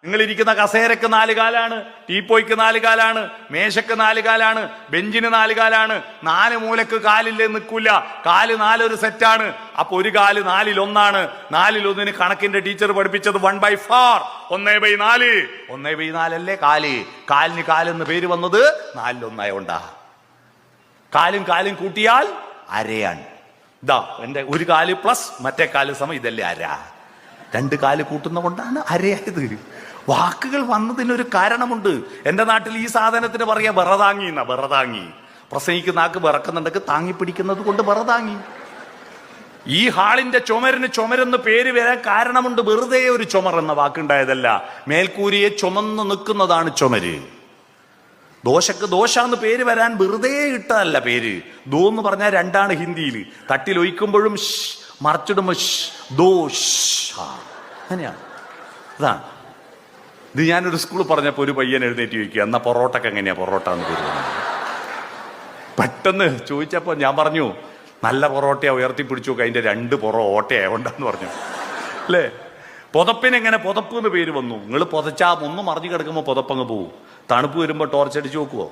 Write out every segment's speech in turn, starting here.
നിങ്ങൾ ഇരിക്കുന്ന കസേരക്ക് 4 കാലാണ്, ടീപ്പോയ്ക്ക് 4 കാലാണ്, മേശക്ക് 4 കാലാണ്, ബെഞ്ചിന് 4 കാലാണ്. 4 മൂലക്ക് കാലില്ലേ നിൽക്കൂല. കാല് 4 ഒരു സെറ്റാണ്. അപ്പൊ ഒരു കാല് 4-ൽ 1 4-ൽ 1 കണക്കിന്റെ ടീച്ചർ പഠിപ്പിച്ചത് 1/4. 1/4. 1/4 അല്ലേ കാല്. കാലിന് കാലെന്ന് പേര് വന്നത് 4-ൽ 1 ആയോണ്ടാ. കാലും കാലും കൂട്ടിയാൽ അരയാണ്. ഇതാ എന്റെ ഒരു കാല് പ്ലസ് മറ്റേ കാല് സമം ഇതല്ലേ അര. 2 കാല് കൂട്ടുന്ന കൊണ്ടാണ് അരയായത്. വാക്കുകൾ വന്നതിനൊരു കാരണമുണ്ട്. എന്റെ നാട്ടിൽ ഈ സാധനത്തിന് പറയാ വിറതാങ്ങി എന്നാ. വിറതാങ്ങി പ്രസംഗിക്കുന്ന ആക്ക് വിറക്കുന്നുണ്ടെങ്കിൽ താങ്ങി പിടിക്കുന്നത് കൊണ്ട് വിറതാങ്ങി. ഈ ഹാളിന്റെ ചുമരെന്ന് പേര് വരാൻ കാരണമുണ്ട്. വെറുതെ ഒരു ചുമർ എന്ന വാക്കുണ്ടായതല്ല. മേൽക്കൂരിയെ ചുമന്ന് നിൽക്കുന്നതാണ് ചുമര്. ദോശക്ക് ദോശ എന്ന് പേര് വരാൻ വെറുതെ ഇട്ടതല്ല പേര്. ദോ എന്ന് പറഞ്ഞാൽ 2 ഹിന്ദിയിൽ. തട്ടിൽ ഒഴിക്കുമ്പോഴും മറച്ചിടുമ്പോ ദോശ അങ്ങനെയാണ്. അതാണ് ഇത്. ഞാനൊരു സ്കൂളിൽ പറഞ്ഞപ്പോൾ ഒരു പയ്യൻ എഴുന്നേറ്റ് ചോദിക്കുക, എന്നാ പൊറോട്ടക്ക് എങ്ങനെയാ പൊറോട്ട എന്ന് പേര്? പെട്ടെന്ന് ചോദിച്ചപ്പോൾ ഞാൻ പറഞ്ഞു, നല്ല പൊറോട്ടയാ, ഉയർത്തിപ്പിടിച്ചു നോക്കുക, അതിന്റെ 2 ഓട്ടയായോണ്ടാന്ന് പറഞ്ഞു. അല്ലേ? പുതപ്പിനെങ്ങനെ പുതപ്പ് എന്ന് പേര് വന്നു? നിങ്ങൾ പുതച്ചാ ഒന്ന് മറിഞ്ഞു കിടക്കുമ്പോൾ പുതപ്പങ്ങ് പോവും. തണുപ്പ് വരുമ്പോൾ ടോർച്ച് അടിച്ച് നോക്കുവോ?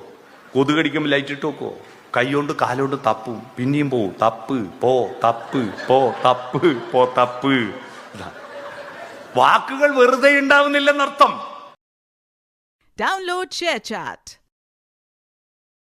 കൊതുകടിക്കുമ്പോൾ ലൈറ്റ് ഇട്ട് നോക്കുവോ? കൈകൊണ്ട് കാലുകൊണ്ട് തപ്പും, പിന്നെയും പോവും. തപ്പ് പോ തപ്പ് പോ തപ്പ് പോ തപ്പ്. വാക്കുകൾ വെറുതെ ഉണ്ടാവുന്നില്ലെന്നർത്ഥം. Download ShareChat.